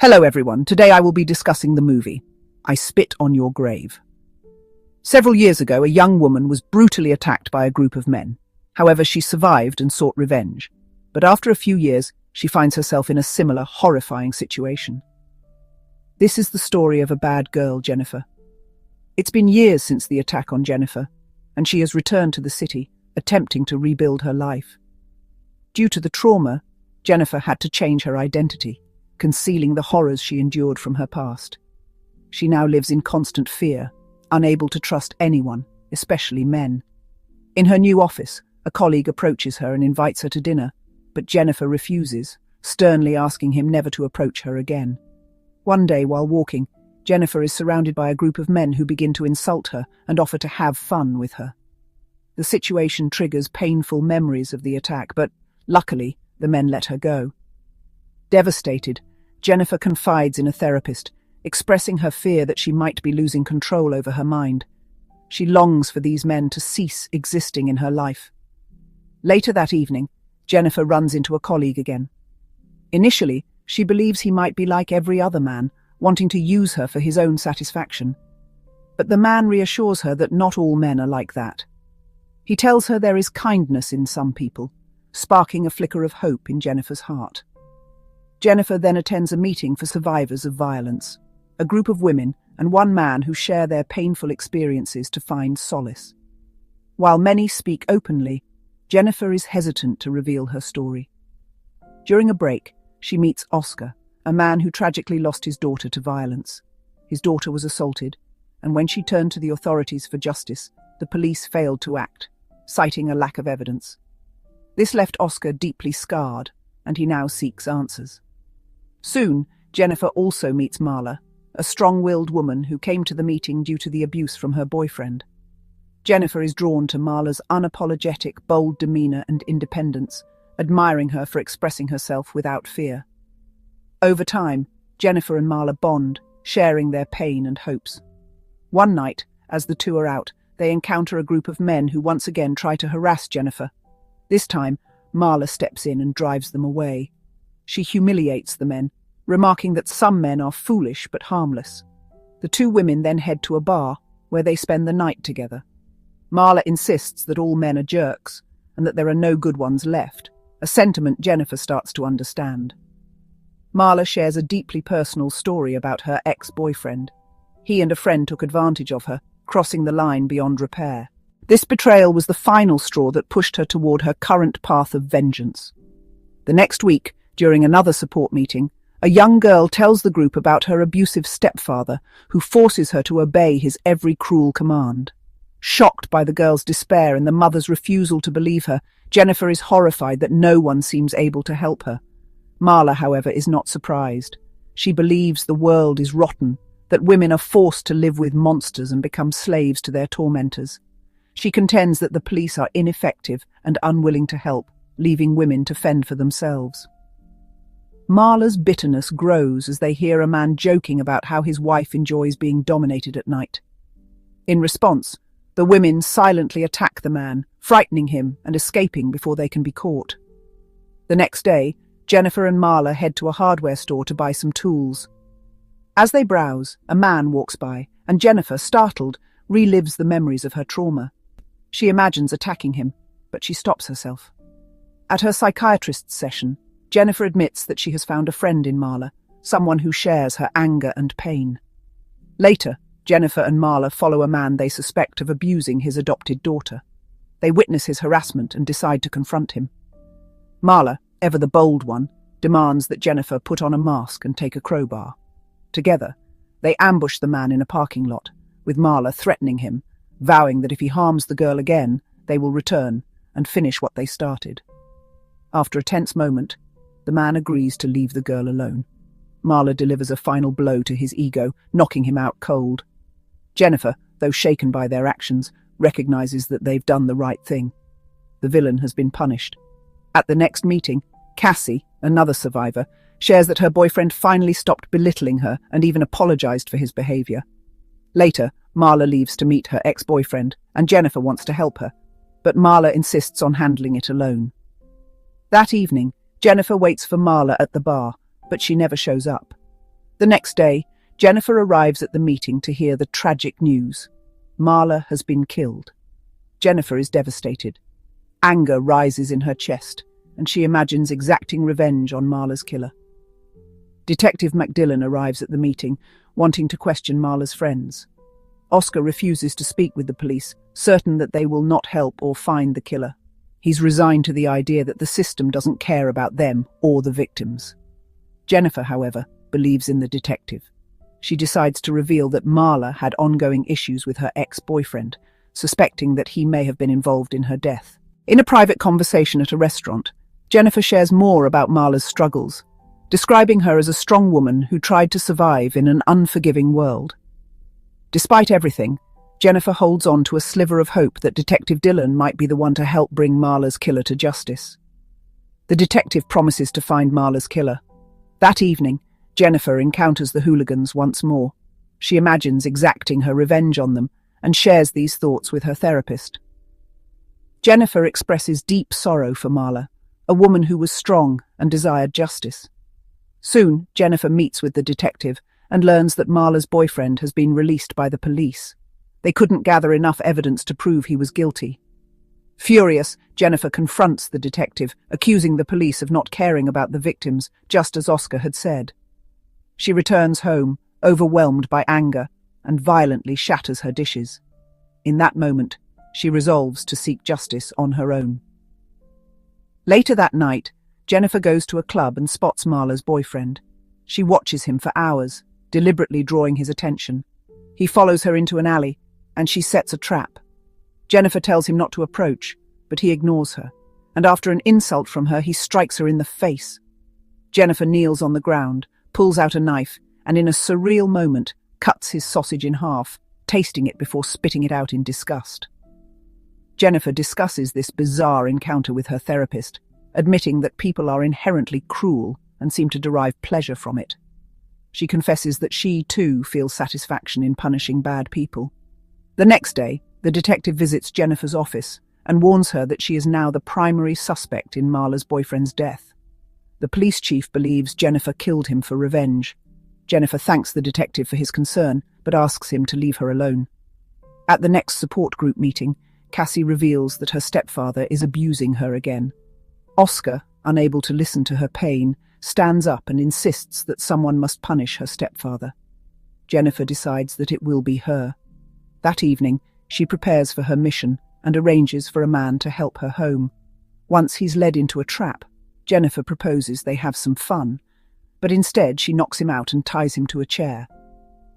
Hello everyone, today I will be discussing the movie, I Spit on Your Grave. Several years ago, a young woman was brutally attacked by a group of men. However, she survived and sought revenge. But after a few years, she finds herself in a similar, horrifying situation. This is the story of a bad girl, Jennifer. It's been years since the attack on Jennifer, and she has returned to the city, attempting to rebuild her life. Due to the trauma, Jennifer had to change her identity, concealing the horrors she endured from her past. She now lives in constant fear, unable to trust anyone, especially men. In her new office, a colleague approaches her and invites her to dinner, but Jennifer refuses, sternly asking him never to approach her again. One day, while walking, Jennifer is surrounded by a group of men who begin to insult her and offer to have fun with her. The situation triggers painful memories of the attack, but luckily, the men let her go. Devastated, Jennifer confides in a therapist, expressing her fear that she might be losing control over her mind. She longs for these men to cease existing in her life. Later that evening, Jennifer runs into a colleague again. Initially, she believes he might be like every other man, wanting to use her for his own satisfaction. But the man reassures her that not all men are like that. He tells her there is kindness in some people, sparking a flicker of hope in Jennifer's heart. Jennifer then attends a meeting for survivors of violence, a group of women and one man who share their painful experiences to find solace. While many speak openly, Jennifer is hesitant to reveal her story. During a break, she meets Oscar, a man who tragically lost his daughter to violence. His daughter was assaulted, and when she turned to the authorities for justice, the police failed to act, citing a lack of evidence. This left Oscar deeply scarred, and he now seeks answers. Soon, Jennifer also meets Marla, a strong-willed woman who came to the meeting due to the abuse from her boyfriend. Jennifer is drawn to Marla's unapologetic, bold demeanor and independence, admiring her for expressing herself without fear. Over time, Jennifer and Marla bond, sharing their pain and hopes. One night, as the two are out, they encounter a group of men who once again try to harass Jennifer. This time, Marla steps in and drives them away. She humiliates the men, remarking that some men are foolish but harmless. The two women then head to a bar, where they spend the night together. Marla insists that all men are jerks, and that there are no good ones left, a sentiment Jennifer starts to understand. Marla shares a deeply personal story about her ex-boyfriend. He and a friend took advantage of her, crossing the line beyond repair. This betrayal was the final straw that pushed her toward her current path of vengeance. The next week, during another support meeting, a young girl tells the group about her abusive stepfather, who forces her to obey his every cruel command. Shocked by the girl's despair and the mother's refusal to believe her, Jennifer is horrified that no one seems able to help her. Marla, however, is not surprised. She believes the world is rotten, that women are forced to live with monsters and become slaves to their tormentors. She contends that the police are ineffective and unwilling to help, leaving women to fend for themselves. Marla's bitterness grows as they hear a man joking about how his wife enjoys being dominated at night. In response, the women silently attack the man, frightening him and escaping before they can be caught. The next day, Jennifer and Marla head to a hardware store to buy some tools. As they browse, a man walks by, and Jennifer, startled, relives the memories of her trauma. She imagines attacking him, but she stops herself. At her psychiatrist's session, Jennifer admits that she has found a friend in Marla, someone who shares her anger and pain. Later, Jennifer and Marla follow a man they suspect of abusing his adopted daughter. They witness his harassment and decide to confront him. Marla, ever the bold one, demands that Jennifer put on a mask and take a crowbar. Together, they ambush the man in a parking lot, with Marla threatening him, vowing that if he harms the girl again, they will return and finish what they started. After a tense moment, the man agrees to leave the girl alone. Marla delivers a final blow to his ego, knocking him out cold. Jennifer, though shaken by their actions, recognizes that they've done the right thing. The villain has been punished. At the next meeting, Cassie, another survivor, shares that her boyfriend finally stopped belittling her and even apologized for his behavior. Later, Marla leaves to meet her ex-boyfriend, and Jennifer wants to help her, but Marla insists on handling it alone. That evening, Jennifer waits for Marla at the bar, but she never shows up. The next day, Jennifer arrives at the meeting to hear the tragic news. Marla has been killed. Jennifer is devastated. Anger rises in her chest, and she imagines exacting revenge on Marla's killer. Detective McDillan arrives at the meeting, wanting to question Marla's friends. Oscar refuses to speak with the police, certain that they will not help or find the killer. He's resigned to the idea that the system doesn't care about them or the victims. Jennifer, however, believes in the detective. She decides to reveal that Marla had ongoing issues with her ex-boyfriend, suspecting that he may have been involved in her death. In a private conversation at a restaurant, Jennifer shares more about Marla's struggles, describing her as a strong woman who tried to survive in an unforgiving world. Despite everything, Jennifer holds on to a sliver of hope that Detective Dillon might be the one to help bring Marla's killer to justice. The detective promises to find Marla's killer. That evening, Jennifer encounters the hooligans once more. She imagines exacting her revenge on them and shares these thoughts with her therapist. Jennifer expresses deep sorrow for Marla, a woman who was strong and desired justice. Soon, Jennifer meets with the detective and learns that Marla's boyfriend has been released by the police. They couldn't gather enough evidence to prove he was guilty. Furious, Jennifer confronts the detective, accusing the police of not caring about the victims, just as Oscar had said. She returns home, overwhelmed by anger, and violently shatters her dishes. In that moment, she resolves to seek justice on her own. Later that night, Jennifer goes to a club and spots Marla's boyfriend. She watches him for hours, deliberately drawing his attention. He follows her into an alley, and she sets a trap. Jennifer tells him not to approach, but he ignores her, and after an insult from her, he strikes her in the face. Jennifer kneels on the ground, pulls out a knife, and in a surreal moment, cuts his sausage in half, tasting it before spitting it out in disgust. Jennifer discusses this bizarre encounter with her therapist, admitting that people are inherently cruel and seem to derive pleasure from it. She confesses that she, too, feels satisfaction in punishing bad people. The next day, the detective visits Jennifer's office and warns her that she is now the primary suspect in Marla's boyfriend's death. The police chief believes Jennifer killed him for revenge. Jennifer thanks the detective for his concern, but asks him to leave her alone. At the next support group meeting, Cassie reveals that her stepfather is abusing her again. Oscar, unable to listen to her pain, stands up and insists that someone must punish her stepfather. Jennifer decides that it will be her. That evening, she prepares for her mission and arranges for a man to help her home. Once he's led into a trap, Jennifer proposes they have some fun, but instead she knocks him out and ties him to a chair.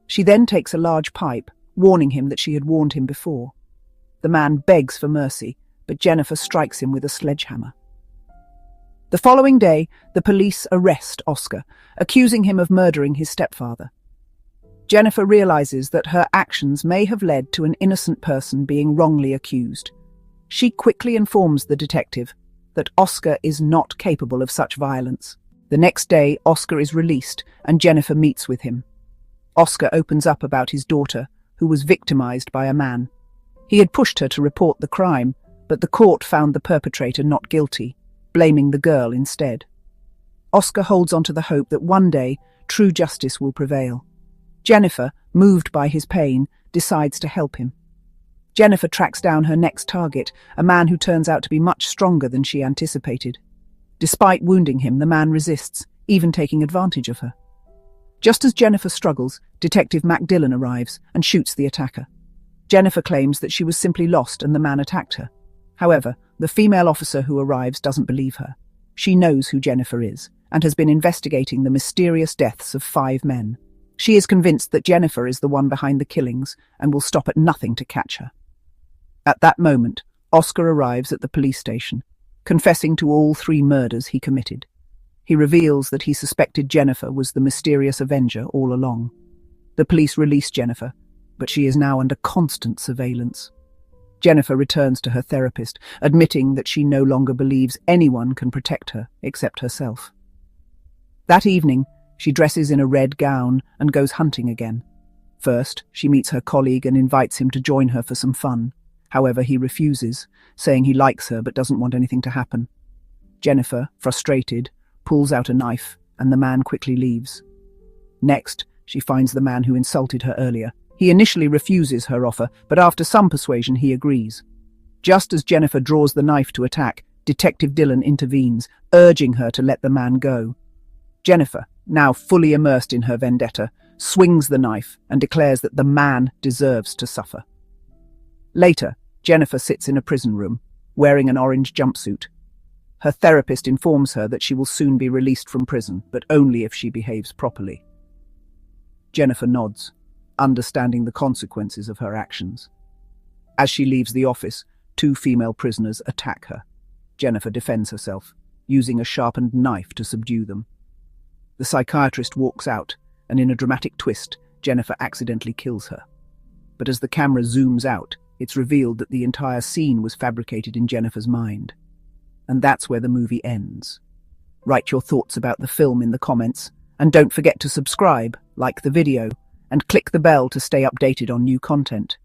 She then takes a large pipe, warning him that she had warned him before. The man begs for mercy, but Jennifer strikes him with a sledgehammer. The following day, the police arrest Oscar, accusing him of murdering his stepfather. Jennifer realizes that her actions may have led to an innocent person being wrongly accused. She quickly informs the detective that Oscar is not capable of such violence. The next day, Oscar is released and Jennifer meets with him. Oscar opens up about his daughter, who was victimized by a man. He had pushed her to report the crime, but the court found the perpetrator not guilty, blaming the girl instead. Oscar holds on to the hope that one day true justice will prevail. Jennifer, moved by his pain, decides to help him. Jennifer tracks down her next target, a man who turns out to be much stronger than she anticipated. Despite wounding him, the man resists, even taking advantage of her. Just as Jennifer struggles, Detective McDillan arrives and shoots the attacker. Jennifer claims that she was simply lost and the man attacked her. However, the female officer who arrives doesn't believe her. She knows who Jennifer is and has been investigating the mysterious deaths of 5 men. She is convinced that Jennifer is the one behind the killings and will stop at nothing to catch her. At that moment, Oscar arrives at the police station, confessing to all 3 murders he committed. He reveals that he suspected Jennifer was the mysterious avenger all along. The police release Jennifer, but she is now under constant surveillance. Jennifer returns to her therapist, admitting that she no longer believes anyone can protect her except herself. That evening, she dresses in a red gown and goes hunting again. First, she meets her colleague and invites him to join her for some fun. However, he refuses, saying he likes her but doesn't want anything to happen. Jennifer, frustrated, pulls out a knife and the man quickly leaves. Next, she finds the man who insulted her earlier. He initially refuses her offer, but after some persuasion he agrees. Just as Jennifer draws the knife to attack, Detective Dillon intervenes, urging her to let the man go. Jennifer, now fully immersed in her vendetta, swings the knife and declares that the man deserves to suffer. Later, Jennifer sits in a prison room, wearing an orange jumpsuit. Her therapist informs her that she will soon be released from prison, but only if she behaves properly. Jennifer nods, understanding the consequences of her actions. As she leaves the office, 2 female prisoners attack her. Jennifer defends herself, using a sharpened knife to subdue them. The psychiatrist walks out, and in a dramatic twist, Jennifer accidentally kills her. But as the camera zooms out, it's revealed that the entire scene was fabricated in Jennifer's mind. And that's where the movie ends. Write your thoughts about the film in the comments, and don't forget to subscribe, like the video, and click the bell to stay updated on new content.